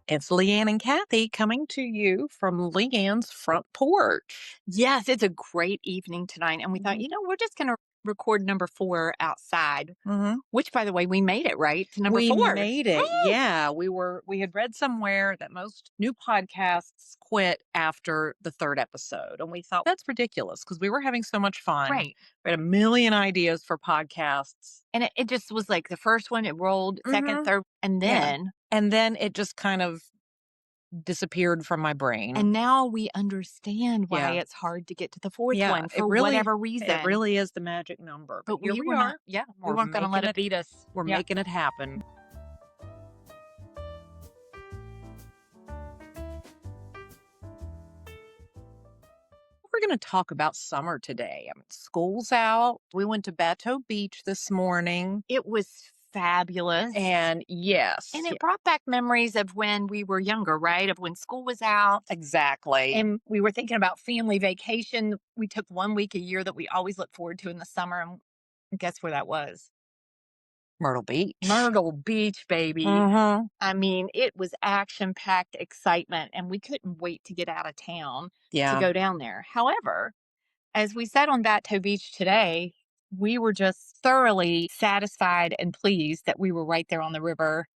It's Leanne and Kathy coming to you from Leanne's front porch. Yes, it's a great evening tonight. And we thought, Mhm. we're just going to record number 4 outside, Mhm. which, by the way, we made it right to number We 4. made it. Yeah, we had read somewhere that most new podcasts quit after the third episode, and we thought that's ridiculous because we were having so much fun. Right. We had a million ideas for podcasts. And it just was like the first one, it rolled, second, Mhm. third, and Yeah. then, And then it just kind of disappeared from my brain. and now we understand why Yeah. it's hard to get to the fourth Yeah, one for whatever it reason. really is the magic number. But But here we we were not, are. yeah, we We're weren't going to let making it it beat us. we're Yeah. making it happen. We're going to talk about summer today. I mean, school's out. We went to Bateau Beach this morning. It was fabulous. And yes, And it brought back memories of when we were younger, right? Of when school was out. exactly. And we were thinking about family vacation. We took 1 week a year that we always look forward to in the summer. And guess where that was? Myrtle Beach. Myrtle Beach, baby. Mm-hmm. I mean, it was action packed excitement, and we couldn't wait to get out of town to Yeah. go down there. However, as we sat on Bateau Beach today, we were just thoroughly satisfied and pleased that we were right there on the river,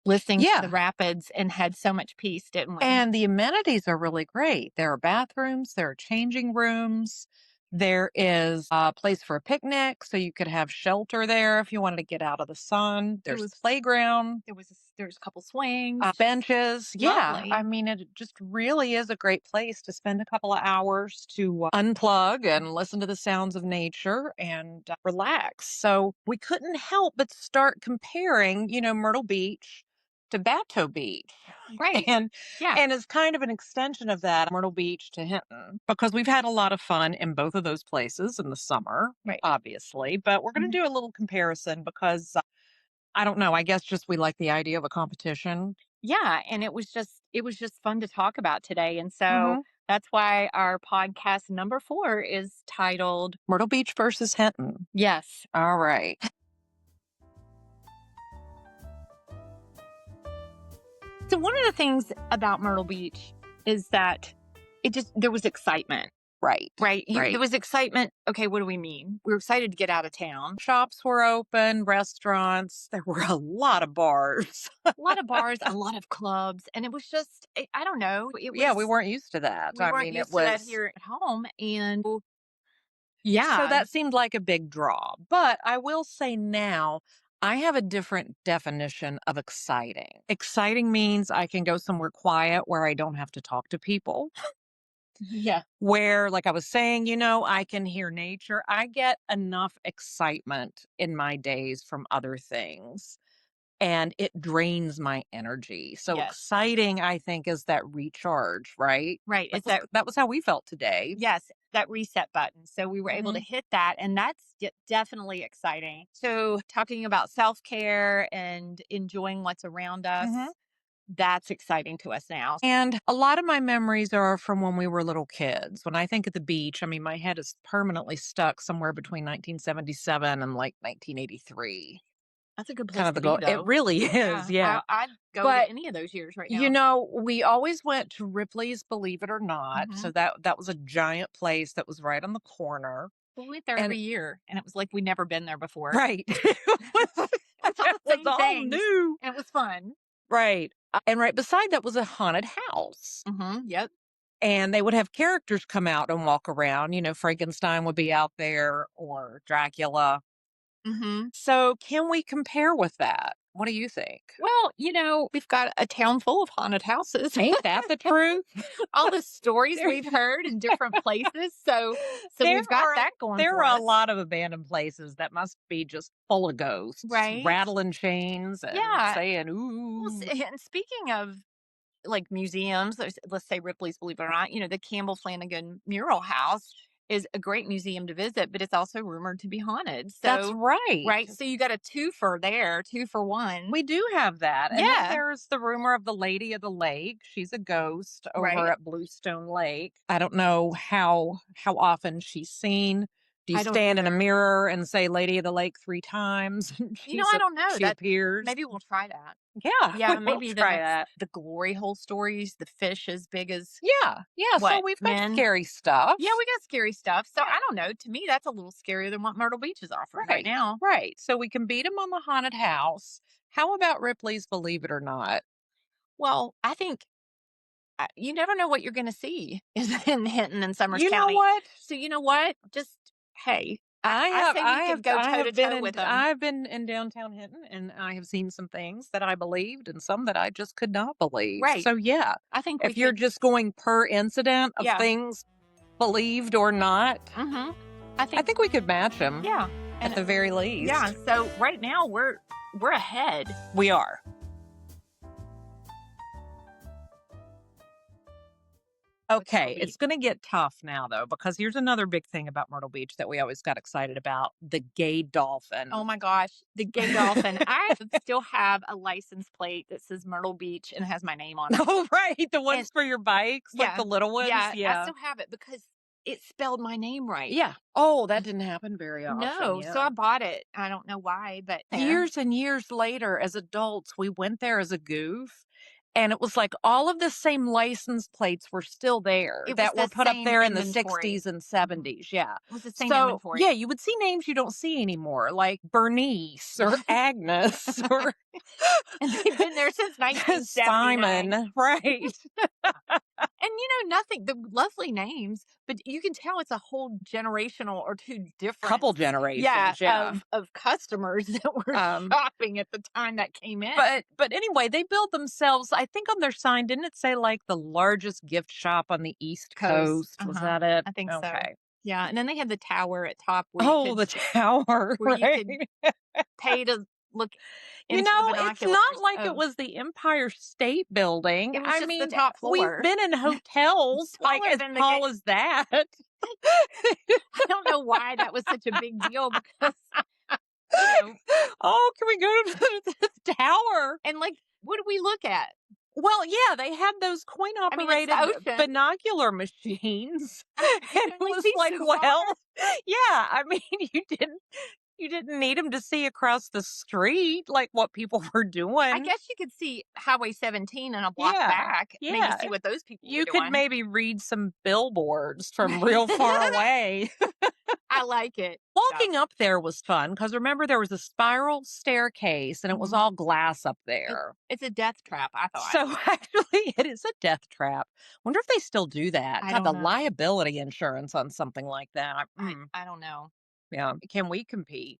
listening to the Yeah. rapids, and had so much peace, didn't we? And the amenities are really great. There are bathrooms, there are changing rooms, there is a place for a picnic, so you could have shelter there if you wanted to get out of the sun. There There's was playground, there's a couple swings, benches. Yeah, lovely. I mean, it just really is a great place to spend a couple of hours to unplug and listen to the sounds of nature and relax. So we couldn't help but start comparing, Myrtle Beach to Bateau Beach. Right. And Yeah. and it's kind of an extension of that, Myrtle Beach to Hinton, because we've had a lot of fun in both of those places in the summer, Right. obviously. But we're going Mhm. to do a little comparison because I don't know. I guess just we like the idea of a competition. Yeah, and it was just fun to talk about today. And so Hmm. that's why our podcast number 4 is titled Myrtle Beach versus Hinton. Yes. All right. So one of the things about Myrtle Beach is that there was excitement, Right. right? Right. There was excitement. Okay, what do we mean? We were excited to get out of town. Shops were open, restaurants. There were a lot of bars. A lot of bars, a lot of clubs, and it was just I don't know. It Yeah, we was weren't used to that. we I weren't mean, it used to that was. here at home, and So yeah, that seemed like a big draw. But I will say now, I have a different definition of exciting. Exciting means I can go somewhere quiet where I don't have to talk to people, yeah, where, like I was saying, I can hear nature. I get enough excitement in my days from other things and it drains my energy. So yes, exciting, I think, is that recharge, right? right. That It's was, that that was how we felt today. Yes, that reset button. So we were able to Hmm. hit that, and that's definitely exciting. So, talking about self care and enjoying what's around us, Hmm. that's exciting to us now. And a lot of my memories are from when we were little kids. When I think of the beach, I mean, my head is permanently stuck somewhere between 1977 and like 1983. That's a good Kind place of to the be, goal. It though. really is, Yeah, yeah. I'd go to But any of those years right now. we always went to Ripley's, believe it or not. Hmm. So that was a giant place that was right on the corner. We went there And every year, and it was like we never been there before. right. It's all It the was same all things, new. and it was fun. Right. And right beside that was a haunted house. Yep. And they would have characters come out and walk around. Frankenstein would be out there or Dracula. hmm So can we compare with that? What do you think? Well, we've got a town full of haunted houses. Ain't that the truth? All the stories There, we've heard in different places. So there we've got are that going there for are a us, lot of abandoned places that must be just full of ghosts, right? rattling chains and Yeah. saying Well, ooh. and speaking of like museums, let's say Ripley's, believe it or not, the Campbell Flanagan Mural House is a great museum to visit, but it's also rumored to be haunted. That's So, right. right. So you got a twofer there, 2 for 1. We do have that. And then Yeah. there's the rumor of the Lady of the Lake. She's a ghost over Right. at Bluestone Lake. I don't know how often she's seen. Do you I don't stand in a either. mirror and say Lady of the Lake 3 times and I don't know. she appears? Maybe we'll try that. Yeah, we Yeah, will maybe the try next that. the glory hole stories, the fish as big as Yeah, yeah, so what, we've got men? scary Yeah, stuff. we got scary stuff. So Yeah, I don't know. To me, that's a little scarier than what Myrtle Beach is offering right right, now. right. So we can beat them on the haunted house. How about Ripley's Believe It or Not? Well, I think you never know what you're going to see in Hinton and Summers You know County. what? So you know what? Just hey, I say we could go toe to toe with them. I've been in downtown Hinton, and I have seen some things that I believed and some that I just could not believe. Right. So yeah, I think we if you're could. just going per incident of Yeah. things believed or not, Mm-hmm. I I think. think we could match them Yeah. at And the very yeah. least. So right now we're ahead. We are. With Myrtle Okay, Beach. it's going to get tough now though, because here's another big thing about Myrtle Beach that we always got excited about: the gay Oh dolphin. my gosh, the gay dolphin. I still have a license plate that says Myrtle Beach and it has my name on it. Oh, right, the And ones for your bikes, like yeah, the little ones. yeah, I Yeah. still have it because it spelled my name right. Yeah. Oh, that didn't happen very often. No, so Yeah. I bought it. I don't know why, but there. Years and years later, as adults, we went there as a goof. And it was like all of the same license plates were still there It was that were the put up same there in the inventory. 60s and Mhm. 70s. Yeah. It was the same So, yeah, inventory. you would see names you don't see anymore, like Bernice or Agnes or And they've been there since 1979. Simon. Right. And nothing, the lovely names, but you can tell it's a whole generational or two Couple difference. Yeah, generations. Yeah. of customers that were Um, shopping at the time that came in. but anyway, they build themselves. I think on their sign, didn't it say like the largest gift shop on the East Coast. Coast? Was Uh-huh. that it? I think so. Okay. Yeah, and then they had the tower at top Oh, the tower, where you right? could pay to look You into the know, it's not binoculars. like it Oh, was the Empire State Building. it was I just the mean, top we've floor. been in hotels like Taller as than the tall gate. as that. I don't know why that was such a big deal because, you know, Oh, can we go to the tower? and like, what do we look at? Well, yeah, they had those coin I mean, it's operated the ocean. binocular machines. I mean, you And can it only was see like, so far. well, yeah, I mean, you didn't need them to see across the street like what people were I doing. guess you could see Highway 17 and a block Yeah. back, maybe Yeah. see what those people were You could doing. maybe read some billboards from Right. real far away. I like it. Yeah. Walking up there was fun because remember there was a spiral staircase and it was Mhm. all glass up It, there. it's a death trap, I thought. So actually, it is a death trap. Wonder if they still do that. I God, don't the know. liability insurance on something like that. I don't know. Yeah. Can we compete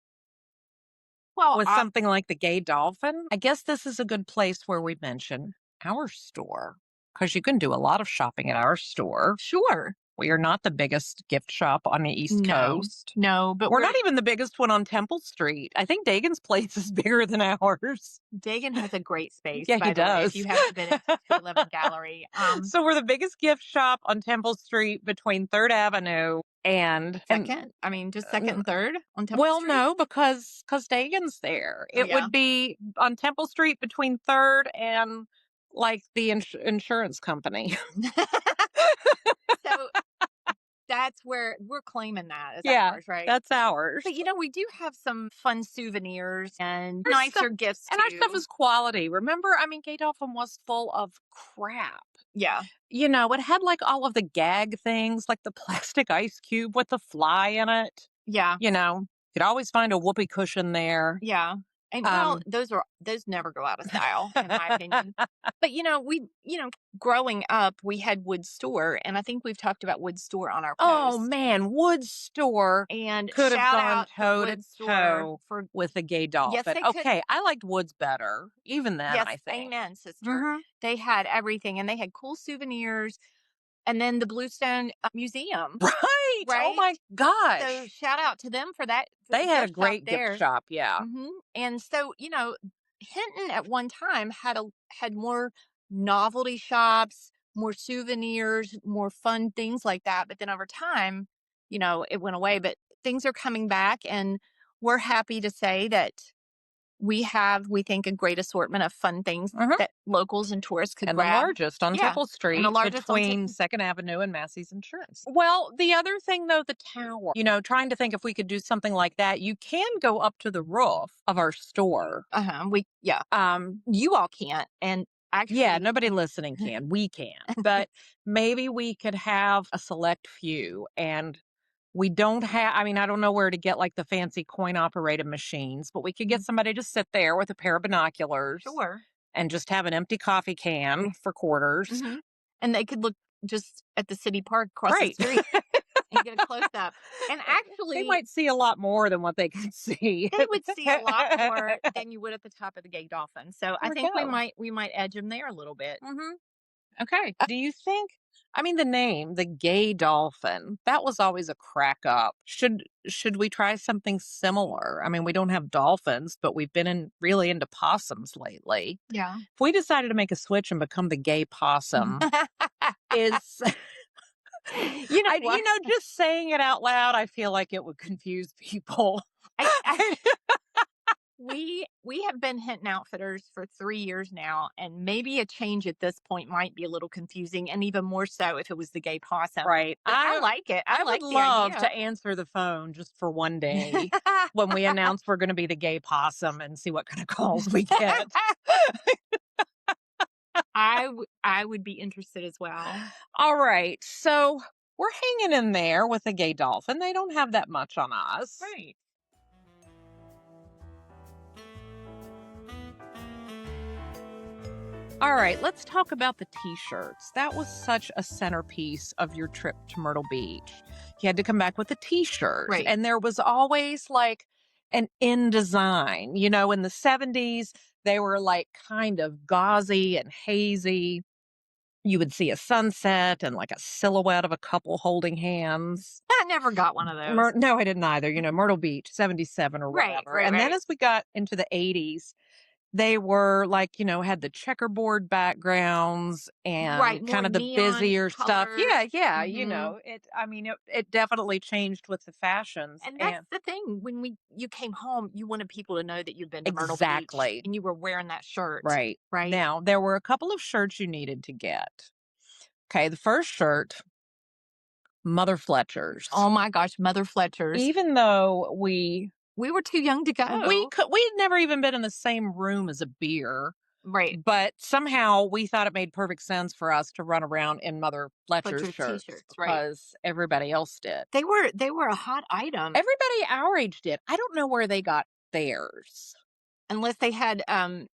Well, with something like the gay dolphin? I guess this is a good place where we mention our store because you can do a lot of shopping at our store. sure. We are not the biggest gift shop on the East No. Coast. No, but We're not even the biggest one on Temple Street. I think Dagan's place is bigger than ours. Dagan has a great space, Yeah, he by the way, if does. you haven't been into 211 Gallery. So we're the biggest gift shop on Temple Street between 3rd Avenue and Second, I mean, just second and third on Temple well, Street. no, because Dagan's there. Oh, It yeah. would be on Temple Street between 3rd and like the insurance company. So that's where we're claiming that as Yeah, ours, right? that's ours. But we do have some fun souvenirs and Our stuff nicer gifts and our stuff too. is quality. Remember, I mean, Gay Dolphin was full of crap. Yeah. It had like all of the gag things, like the plastic ice cube with the fly in it. Yeah. Could always find a whoopee cushion there. Yeah. And well, Um, those never go out of style, in my opinion. But growing up, we had Wood Store, and I think we've talked about Wood Store on our oh post. man, Wood's store And could have shout gone out to toe to Wood Store toe for with the gay yes, dolphin. they could. Okay, I liked Wood's better, even then, Yes, I think. amen, sister. Hmm. They had everything, and they had cool souvenirs, and then the Bluestone Museum, Right. Oh right? my So gosh. shout out to them for that for They the had a gift shop great gift there. shop. Yeah. And so Hinton at one time had more novelty shops, more souvenirs, more fun things like that. But then over time, it went away. But things are coming back, and we're happy to say that We have, we think, a great assortment of fun things Mhm. that locals and tourists could And the grab. largest on Yeah. Temple And the Street largest on tip. between 2nd Avenue and Massey's Insurance. Well, the other thing though, the tower, trying to think if we could do something like that, you can go up to the roof of our store. Yeah. You all can't. And Yeah, actually, nobody listening can. We can. But maybe we could have a select few and we don't have, I mean, I don't know where to get like the fancy coin operated machines, but we could get Mhm. somebody to sit there with a pair of binoculars Sure. and just have an empty coffee can for quarters. Hmm. And they could look just at the city park across the Right. street and get a close up. And They actually, might see a lot more than what they can see. they would see a lot more than you would at the top of the Gay Dolphin. So I There we think we go. might edge them there a little bit. Hmm. Okay. Do you think, I mean, the name, the gay dolphin, that was always a crack up. Should we try something similar? I mean, we don't have dolphins, but we've been really into possums lately. Yeah. If we decided to make a switch and become the gay possum, is You know I what? just saying it out loud, I feel like it would confuse people. I we have been Hinton Outfitters for 3 years now, and maybe a change at this point might be a little confusing, and even more so if it was the gay possum. Right. But I like it. I I would like the love idea. to answer the phone just for one day when we announce we're going to be the gay possum and see what kind of calls we get. I would be interested as well. All right. So we're hanging in there with the gay dolphin. They don't have that much on us. Right. All right. Let's talk about the t shirts. That was such a centerpiece of your trip to Myrtle Beach. You had to come back with a t shirt. Right. And there was always like an in design. In the 70s, they were like kind of gauzy and hazy. You would see a sunset and like a silhouette of a couple holding hands. I never got one of those. No, I didn't either. Myrtle Beach, 77 or Right, whatever. right, And then right. as we got into the 80s, they were like, had the checkerboard backgrounds and Right, more kind of the neon busier stuff. colors. Yeah, yeah. Mhm. I mean, it definitely changed with the fashions. And that's And the thing. When you came home, you wanted people to know that you'd been to Myrtle Beach exactly. and you were wearing that shirt, Right. right? Now, there were a couple of shirts you needed to get. Okay. The first shirt, Mother Fletcher's. Oh my gosh, Mother Fletcher's. Even though we We were too young to go. we had never even been in the same room as a beer, Right. but somehow we thought it made perfect sense for us to run around in Mother Fletcher's Fletcher's shirts t-shirts, right. because everybody else did. They were a hot item Everybody our age did. I don't know where they got theirs. unless they had a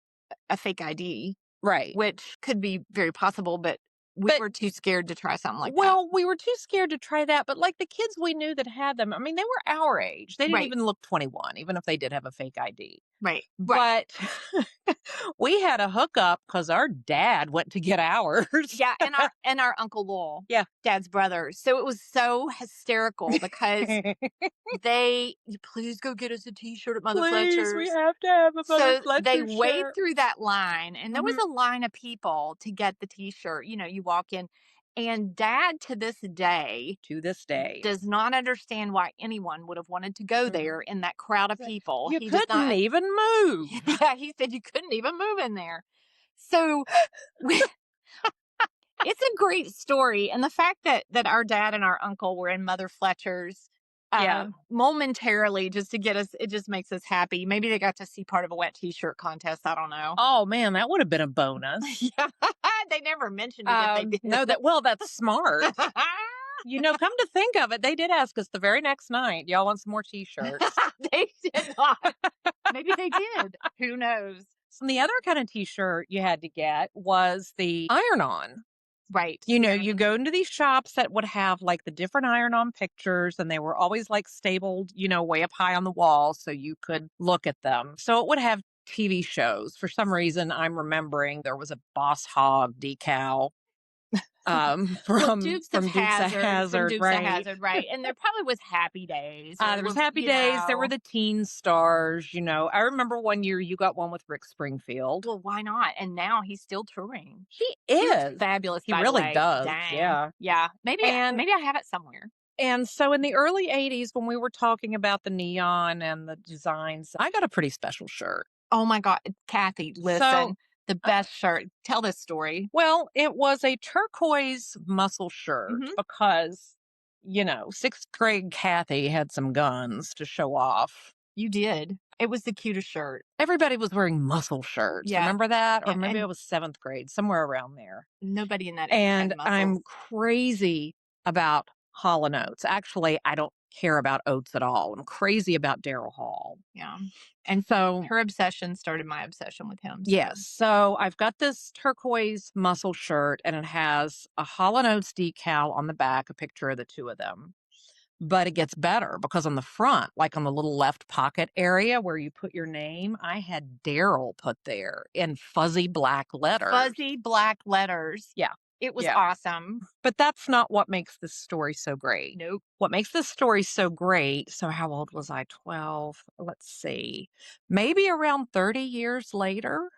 fake ID, Right. which could be very possible, but we But were too scared to try something like that. well, we were too scared to try that, but like the kids we knew that had them, I mean, they were our age. They didn't Right. even look 21, even if they did have a fake ID. Right. Right. But we had a hookup because our dad went to get ours. Yeah, and our Uncle Lowell, Yeah. Dad's brother. So it was so hysterical because please go get us a T-shirt at Mother Please, we Fletcher's. have to have a Mother So they Fletcher wade shirt. through that line, and there was Mhm. a line of people to get the T-shirt. You walk in, and Dad to this day To this day. does not understand why anyone would have wanted to go Mhm. there in that crowd of He's like, people. you He does couldn't not. even move. Yeah, he said you couldn't even move in there. So it's a great story, and the fact that our dad and our uncle were in Mother Fletcher's, Yeah. momentarily just to get us, it just makes us happy. Maybe they got to see part of a wet T-shirt contest. I don't know. Oh man, that would have been a bonus. Yeah, they never mentioned it if they did. No, that's smart. Come to think of it, they did ask us the very next night, y'all want some more t-shirts? They did not. Maybe they did. Who knows? So the other kind of t-shirt you had to get was the iron-on. Right. You go into these shops that would have like the different iron-on pictures and they were always like stapled, way up high on the wall so you could look at them. So it would have TV shows. For some reason, I'm remembering there was a Boss Hog decal Well, from Dukes from of Dukes of Hazzard, from Hazzard, Dukes of right? Hazzard, right? And there probably was Happy Days. Or There was Happy Days. There were the Teen Stars. I remember one year you got one with Rick Springfield. Well, why not? And now he's still touring. He He looks is. fabulous. He By the really way. does. Dang. Yeah. Yeah. Maybe And I have it somewhere. and so in the early 80s when we were talking about the neon and the designs, I got a pretty special shirt. Oh my God, Kathy, So, listen, the uh, best shirt. Tell this story. well, it was a turquoise muscle shirt Mhm. because, sixth grade Kathy had some guns to show off. You did. It was the cutest shirt. Everybody was wearing muscle shirts. Yeah, Remember that? Or yeah, maybe and it was seventh grade, somewhere around there. nobody in that age had And muscles. I'm crazy about Hall and Oates. Actually, I don't care about Oates at all. I'm crazy about Daryl Hall. Yeah, and So, her obsession started my obsession with him, so yes. So I've got this turquoise muscle shirt and it has a Hall and Oates decal on the back, a picture of the two of them. But it gets better because on the front, like on the little left pocket area where you put your name, I had Daryl put there in fuzzy black letters. fuzzy black letters. Yeah. It was Yeah. awesome. But that's not what makes this story so great. Nope, What makes this story so great, so how old was I? 12. Let's see. Maybe around 30 years later,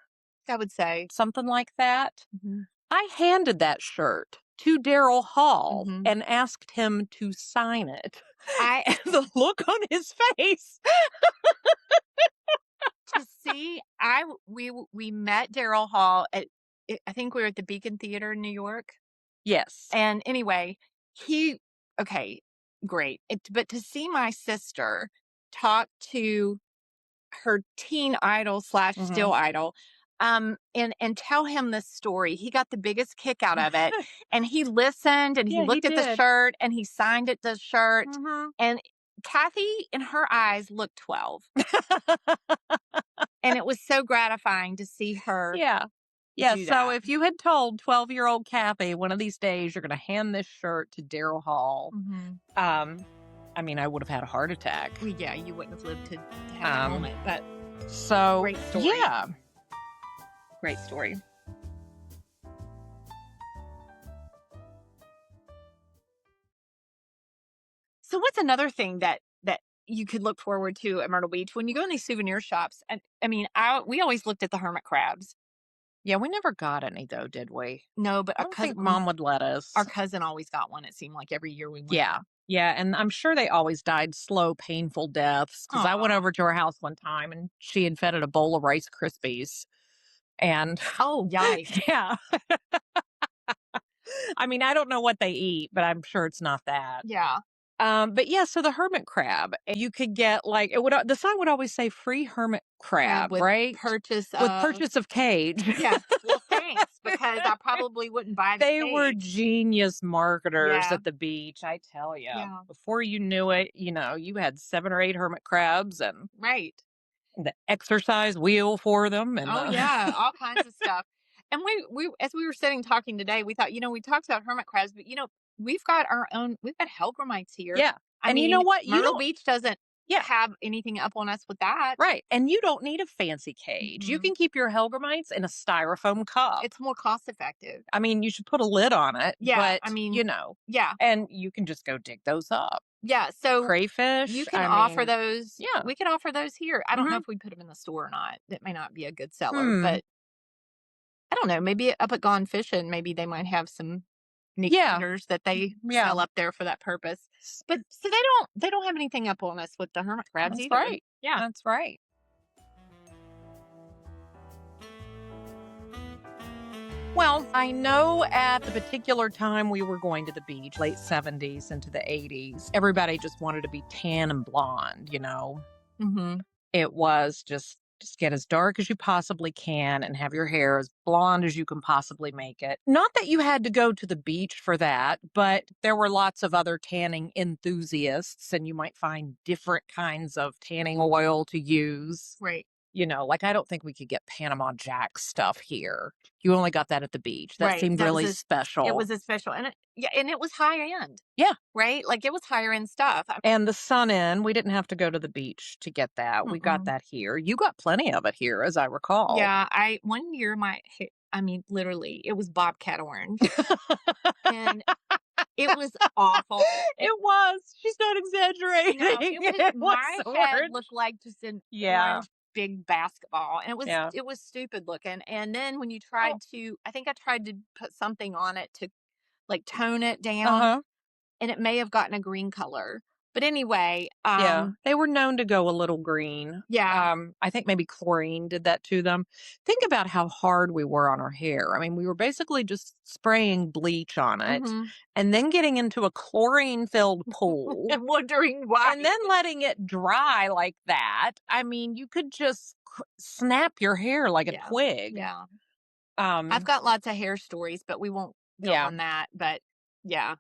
I would say. something like that. Mhm, I handed that shirt to Daryl Hall mhm. and asked him to sign it. I And the look on his face. to see, we met Daryl Hall at I think we were at the Beacon Theater in New York. Yes. And anyway, he okay, great. But to see my sister talk to her teen idol slash Mhm. still idol, and tell him this story, he got the biggest kick out of it. And he listened and he Yeah, he looked at the did. shirt and he signed it the shirt. Mhm. And Kathy, in her eyes, looked 12. And it was so gratifying to see her Yeah. Yeah, do so that. if you had told 12-year-old Kathy, one of these days you're gonna hand this shirt to Daryl Hall, Hmm. um, I mean, I would have had a heart attack. Well, yeah, you wouldn't have lived to have that Um, moment, but so great story. yeah. Great story. So what's another thing that you could look forward to at Myrtle Beach when you go in these souvenir shops? And I mean, we always looked at the hermit crabs. Yeah, we never got any though, did we? No, but I don't think mom would let our us. cousin always got one. It seemed like every year we went. Yeah. Yeah, and I'm sure they always died slow, painful deaths because I went Aw. over to her house one time and she had fed it a bowl of Rice Krispies. And Oh, yikes. yeah, I mean, I don't know what they eat, but I'm sure it's not that. Yeah. But yeah, so the hermit crab, you could get like the sign would always say free hermit Crab crab, with right? purchase With of. purchase of cage. Yeah. Well, thanks, because I probably wouldn't buy the They were cage. genius marketers Yeah. at the beach, I tell you. Yeah. Before you knew it, you had 7 or 8 hermit crabs and Right. the exercise wheel for them and Oh yeah, all kinds of stuff. And we as we were sitting talking today, we thought, we talked about hermit crabs, but we've got hellgrammites here. yeah. I And you know mean, what? You Myrtle don't Beach doesn't yeah, have anything up on us with that. right. And you don't need a fancy cage. You Mm-mm. can keep your hellgrammites in a styrofoam cup. It's more cost effective. I mean, you should put a lid on it, Yeah, but, I mean, yeah, and you can just go dig those up. yeah. So you Crayfish, can I offer mean, those. yeah. We could offer those here. I don't know Mhm. if we put them in the store or not. That may not be a good seller, Hmm. but I don't know. Maybe up at Gone Fishing, maybe they might have some neat Yeah. critters that they Yeah. sell up there for that purpose. But so they don't have anything up on us with the hermit crabs That's either. right. Yeah. That's right. Well, I know at the particular time we were going to the beach, late 70s into the 80s, everybody just wanted to be tan and blonde. Hmm. It was just get as dark as you possibly can and have your hair as blonde as you can possibly make it. Not that you had to go to the beach for that, but there were lots of other tanning enthusiasts and you might find different kinds of tanning oil to use. Right. Like I don't think we could get Panama Jack stuff here. You only got that at the beach. That Right. seemed That was really it special. was a special, and yeah, and it was higher end, Yeah. right? Like it was higher end stuff. And the Sun In, we didn't have to go to the beach to get that. We got Mm-mm. that here. You got plenty of it here, as I recall. Yeah, I one year I mean, literally, it was bobcat orange, and it was awful. It was. She's not No, exaggerating. it was It was my head orange. looked like just an Yeah. orange big basketball, and Yeah. it was stupid looking. And then when you Oh. I think I tried to put something on it to like tone it down, Uh-huh. and it may have gotten a green color. But anyway, Yeah, they were known to go a little green. yeah. I think maybe chlorine did that to them. Think about how hard we were on our hair. I mean, we were basically just spraying bleach on it Mhm. and then getting into a chlorine-filled pool And wondering why. and then letting it dry like that. I mean, you could just snap your hair like a Yeah. twig. Yeah. I've Um, got lots of hair stories, but we won't go yeah. on that. But yeah.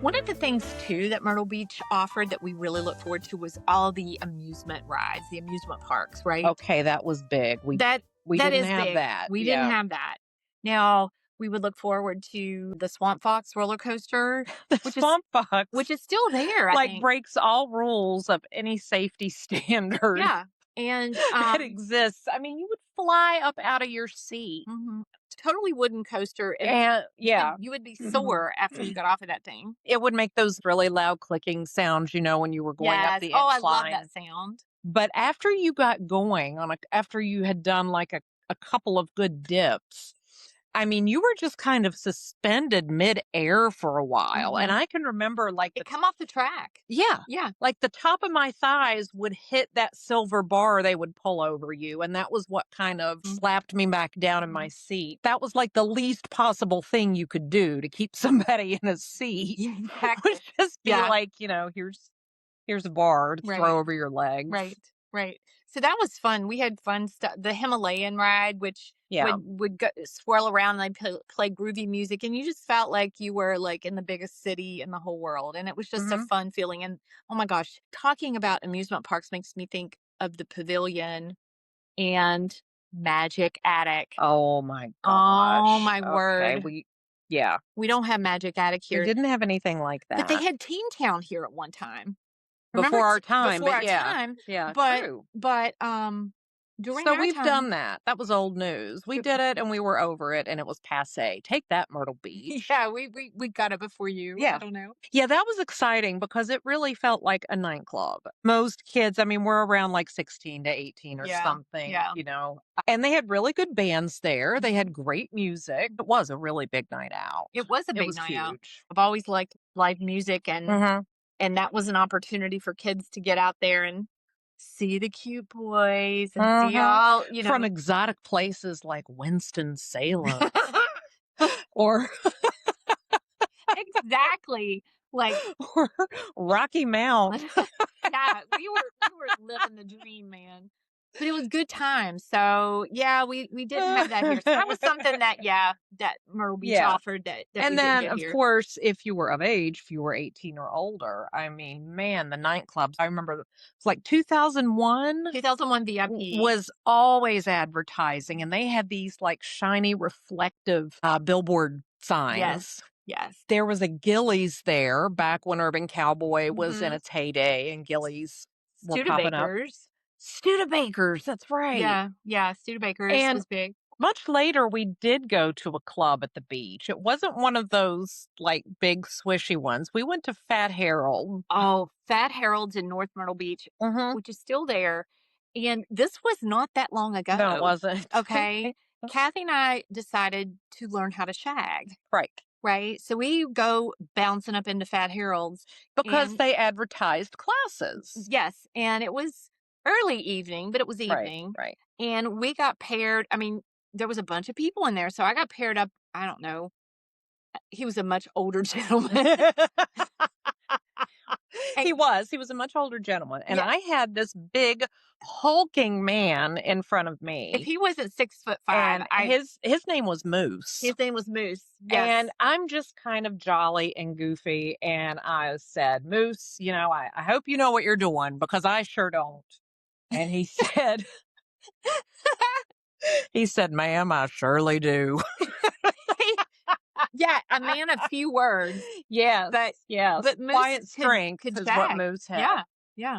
One of the things too that Myrtle Beach offered that we really look forward to was all the amusement rides, the amusement parks, right? Okay, that was big. That We that didn't is have big. that. We didn't Yeah. have that. Now, we would look forward to the Swamp Fox roller coaster, The which is Swamp Fox, still there, I like, think. breaks all rules of any safety standard Yeah. And that exists. I mean, you would fly up out of your seat. mhm, totally wooden coaster, and And yeah. you would be Mhm. sore after you got off of that thing. It would make those really loud clicking sounds, when you were going up Yes. the Oh, I love incline. that sound. But after you got going after you had done, like, a couple of good dips, I mean, you were just kind of suspended midair for a while, and Mhm. I can remember, like, It come off the track. yeah, Yeah. like, the top of my thighs would hit that silver bar they would pull over you, and that was what kind of Mhm. slapped me back down in my seat. That was, like, the least possible thing you could do to keep somebody in a seat, Yeah, would exactly. just be Yeah. like, here's a bar to Right. throw over your legs. Right, right. So that was fun. We had fun stuff. The Himalayan ride, which Yeah. would go, swirl around and they play groovy music, and you just felt like you were like in the biggest city in the whole world, and it was just a Mhm. fun feeling. And oh my gosh, talking about amusement parks makes me think of the Pavilion and Magic Attic. Oh my Oh gosh. my Okay, word, yeah, we don't have Magic Attic we here, didn't have anything like but they that had Teen Town here at one time. Remember before our time, before but our yeah. time, Yeah, but true. but, during So our we've time, done that. That was old news. We did it and we were over it and it was passé. Take that, Myrtle Beach. yeah, we got it before you. I Yeah. don't know. Yeah, that was exciting because it really felt like a nightclub. Most kids, I mean, we're around like 16 to 18 or Yeah, something, yeah. and they had really good bands there. They Mhm. had great music. It was a really big night out. It was a It big was night out. huge. I've always liked live music, Mhm. and that was an opportunity for kids to get out there and see the cute boys and see Mhm. all, From exotic places like Winston-Salem or exactly. Like, or Rocky Mount. yeah, we were living the dream, man. But it was good times. So yeah, we didn't have that here. So that was something that, yeah, that Myrtle Beach Yeah. offered that we And didn't then, get of here. course, if you were of age, if you were 18 or older, I mean, man, the nightclubs, I remember it's like 2001 2001 VIP. was always advertising, and they had these like shiny, reflective billboard Yes. signs. Yes. There was a Gillies there back when Urban Cowboy was in Mhm. its heyday, and Gillies were popping up. Studebakers. Studebakers, that's right. Yeah, yeah, Studebakers And was big. much later, we did go to a club at the beach. It wasn't one of those, like, big swishy ones. We went to Fat Harold. Oh, Fat Harold's in North Myrtle Beach, Mhm. which is still there, and this was not that long No, it ago, wasn't. okay? Kathy and I decided to learn how to shag, Right. right? So we go bouncing up into Fat Harold's, Because and they advertised classes. yes, and it was early evening, but it was Right, evening, right. and we got paired. I mean, there was a bunch of people in there, so I got paired up. I don't know. He was a much older gentleman. And He was a much older gentleman, and yeah, I had this big hulking man in front of if me, he wasn't 6'5", and his name was Moose. his name was Moose. Yes. And I'm just kind of jolly and goofy. And I said, Moose, I hope you know what you're doing because I sure don't. And he said, ma'am, I surely do. Yeah, a man of few words, Yes, but yes. Moose Quiet strength could is what shag. Moose had. Yeah, yeah,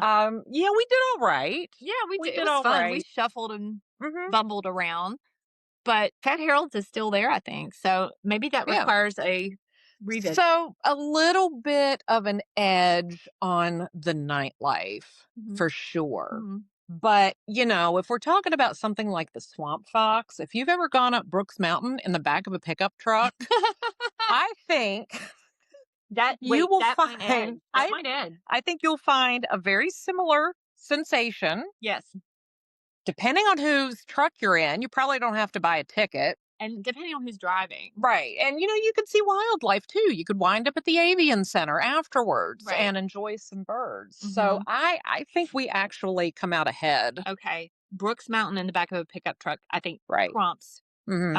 Yeah, we did all right. yeah. We We did. It did was all fun. We right. shuffled and Hmm. bumbled around, but Fat Harold's is still there, I think. So maybe that Yeah. requires a revisit. So a little bit of an edge on the nightlife Hmm. for sure. Hmm. But, if we're talking about something like the Swamp Fox, if you've ever gone up Brooks Mountain in the back of a pickup truck, I think you will That might find end. That might end. I think you'll find a very similar sensation. Yes. Depending on whose truck you're in, you probably don't have to buy a ticket. And depending on who's driving. Right. And you could see wildlife too. You could wind up at the avian center afterwards Right. and enjoy some birds. So I think we actually come out ahead. Okay. Brooks Mountain in the back of a pickup truck, I think Right. trumps Hmm.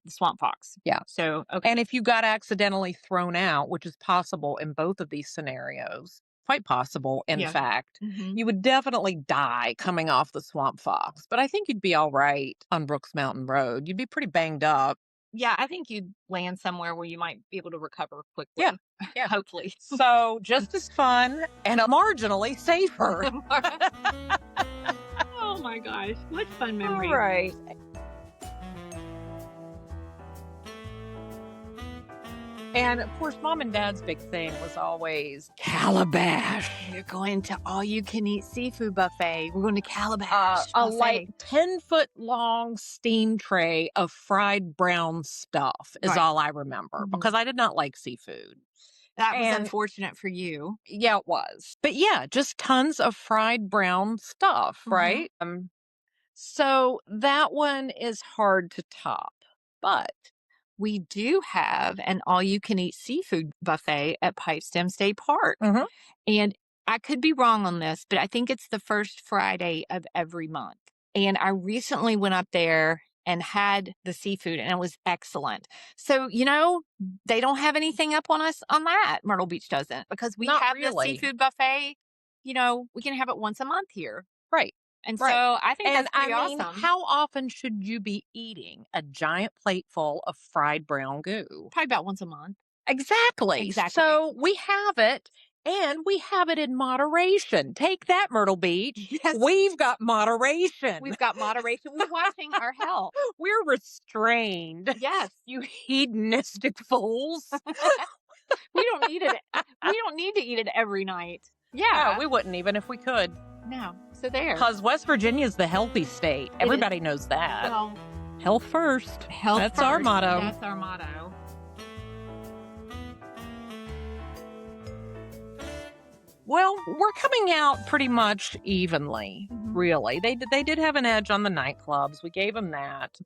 the Swamp Fox. Yeah. So, okay. And if you got accidentally thrown out, which is possible in both of these scenarios, quite possible, in Yeah. fact, you would definitely die coming off the Swamp Fox. But I think you'd be all right on Brooks Mountain Road. You'd be pretty banged up. Yeah, I think you'd land somewhere where you might be able to recover quickly. Yeah. Yeah. Hopefully. So just as fun and marginally safer. Oh my gosh. What fun memory. All right. And of course, Mom and Dad's big thing was always Calabash. We're going to all you can eat seafood buffet. We're going to Calabash. A buffet. like 10-foot long steam tray of fried brown stuff is Right. all I remember because I did not like seafood. That was And- unfortunate for you. Yeah, it was. But yeah, just tons of fried brown stuff, right? So that one is hard to top. But we do have an all-you-can-eat seafood buffet at Pipestem State Park. And I could be wrong on this, but I think it's the first Friday of every month. And I recently went up there and had the seafood, and it was excellent. So, they don't have anything up on us on that. Myrtle Beach doesn't, because we Not have really. the seafood buffet. We can have it once a month here. Right. And Right. so I think that's pretty I mean, awesome. how often should you be eating a giant plateful of fried brown goo? Probably about once a month. Exactly. So we have it, and we have it in moderation. Take that, Myrtle Beach. Yes. We've got moderation. We've got moderation. We're watching our health. We're restrained. Yes. You hedonistic fools. We don't need it. We don't need to eat it every night. Yeah. No, we wouldn't even if we could. No. So there. Because West Virginia is the healthy state. Everybody knows that. Well, Health first. health That's first. our motto. That's our motto. Well, we're coming out pretty much evenly, really. They did have an edge on the nightclubs. We gave them that.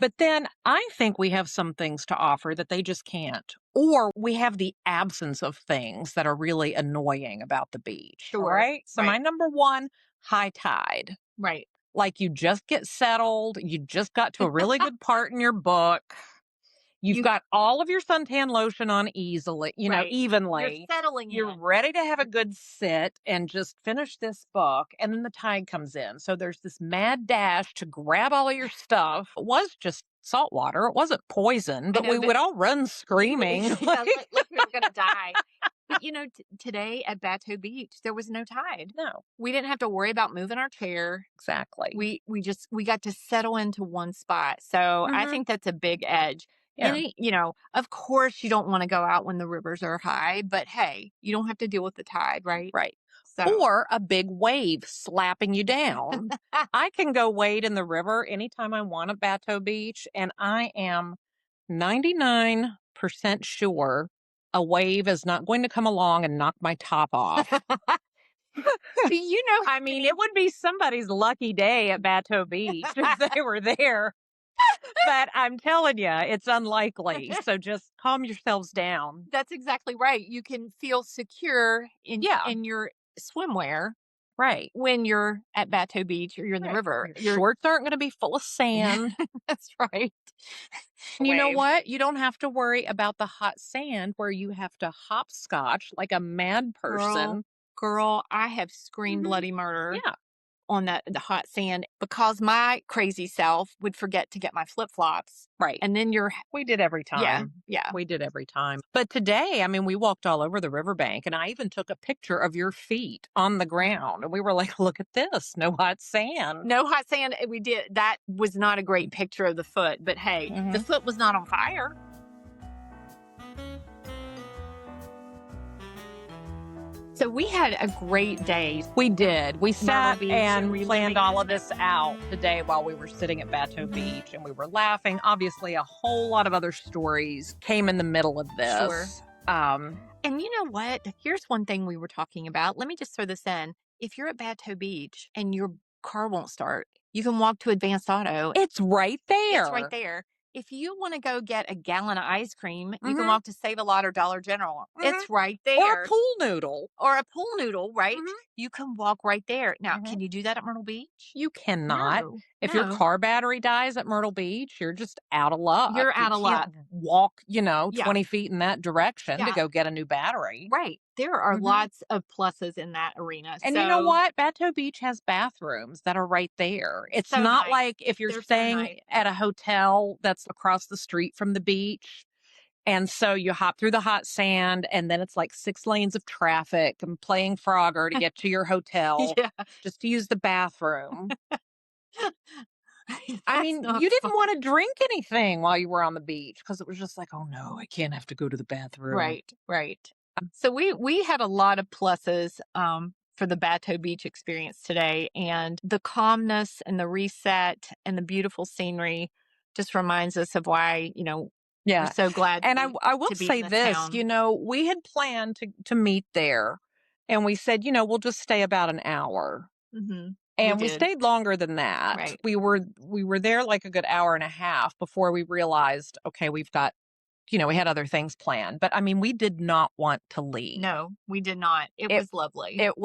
But then I think we have some things to offer that they just can't. Or we have the absence of things that are really annoying about the beach. Sure. Right? So Right. my number one, high tide. Right. Like you just get settled. You just got to a really good part in your book. You've got all of your suntan lotion on evenly. You're settling You're in. ready to have a good sit and just finish this book. And then the tide comes in. So there's this mad dash to grab all of your stuff. It was just salt water. It wasn't poison, but we would all run screaming. Yeah, like we were going to die. But today at Bateau Beach, there was no tide. No, We didn't have to worry about moving our chair. exactly. We got to settle into one spot. So I think that's a big edge. Yeah. And, of course you don't want to go out when the rivers are high, but hey, you don't have to deal with the tide, right? Right. So. Or a big wave slapping you down. I can go wade in the river anytime I want at Bateau Beach, and I am 99% sure a wave is not going to come along and knock my top off. I mean, it would be somebody's lucky day at Bateau Beach if they were there. But I'm telling you, it's unlikely. So just calm yourselves down. That's exactly right. You can feel secure in your swimwear. Right. When you're at Bateau Beach or you're in the river. Your shorts aren't going to be full of sand. That's right. And you know what? You don't have to worry about the hot sand where you have to hopscotch like a mad person. Girl, I have screamed bloody murder on the hot sand because my crazy self would forget to get my flip-flops. Right. And then we did every time. Yeah. We did every time. But today, I mean, we walked all over the riverbank and I even took a picture of your feet on the ground. And we were like, look at this. No hot sand. No hot sand. We did. That was not a great picture of the foot, but hey, the foot was not on fire. So we had a great day. We did. We sat Beach and and planned reliving all it. of this out today while we were sitting at Bateau Beach, and we were laughing. Obviously, a whole lot of other stories came in the middle of Sure. this. Um, And you know what? Here's one thing we were talking about. Let me just throw this in. If you're at Bateau Beach and your car won't start, you can walk to Advanced Auto. it's right It's right there. there. If you want to go get a gallon of ice cream, you can Mhm, walk to Save a Lot or Dollar General. mhm. It's right Or a there. pool noodle. Or a pool noodle, right? Mhm, You can walk right there. Now, mhm. can you do that at Myrtle Beach? You cannot. No, If your no. car battery dies at Myrtle Beach, you're just out of luck. You're You out of can't luck. walk, Yeah, 20 feet in that direction to yeah, go get a new battery. right. There are Mhm. lots of pluses in that arena. And you know So, what? Bateau Beach has bathrooms that are right there. It's so not nice. like if you're They're so staying nice. at a hotel that's across the street from the beach. And so you hop through the hot sand, and then it's like 6 lanes of traffic and playing Frogger to get to your hotel Yeah, just to use the bathroom. I that's mean, not you fun. didn't want to drink anything while you were on the beach because it was just like, oh no, I can't have to go to the bathroom. Right, right. So we had a lot of pluses for the Bateau Beach experience today, and the calmness and the reset and the beautiful scenery just reminds us of why we're Yeah. so glad And I will to be in say this this, town. we had planned to meet there, and we said, we'll just stay about an hour. We And we did. stayed longer than that. Right. We were there like a good hour and a half before we realized, okay, we had other things planned. But I mean, we did not want to leave. No, we did not. It It was lovely. it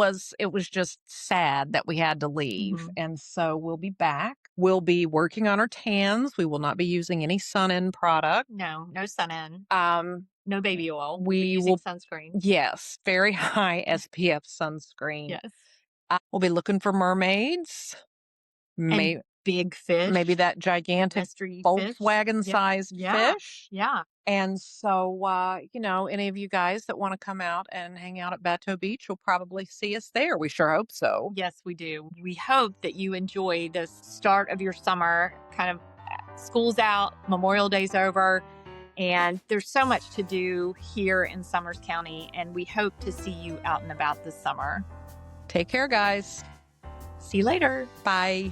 was just sad that we had to leave. Hmm. And so we'll be back. We'll be working on our tans. We will not be using any sun-in product. No, no sun in, Um no baby oil. We'll be we using will sunscreen. Yes, very high SPF sunscreen. Yes. We'll be looking for mermaids. And May big Maybe fish, that gigantic mystery fish. Yeah. Volkswagen-sized Yeah. fish. Yeah. And so, any of you guys that want to come out and hang out at Bateau Beach, you'll probably see us there. We sure hope so. Yes, we do. We hope that you enjoy this start of your summer. Kind of school's out, Memorial Day's over, and there's so much to do here in Summers County. And we hope to see you out and about this summer. Take care, guys. See you later. Bye.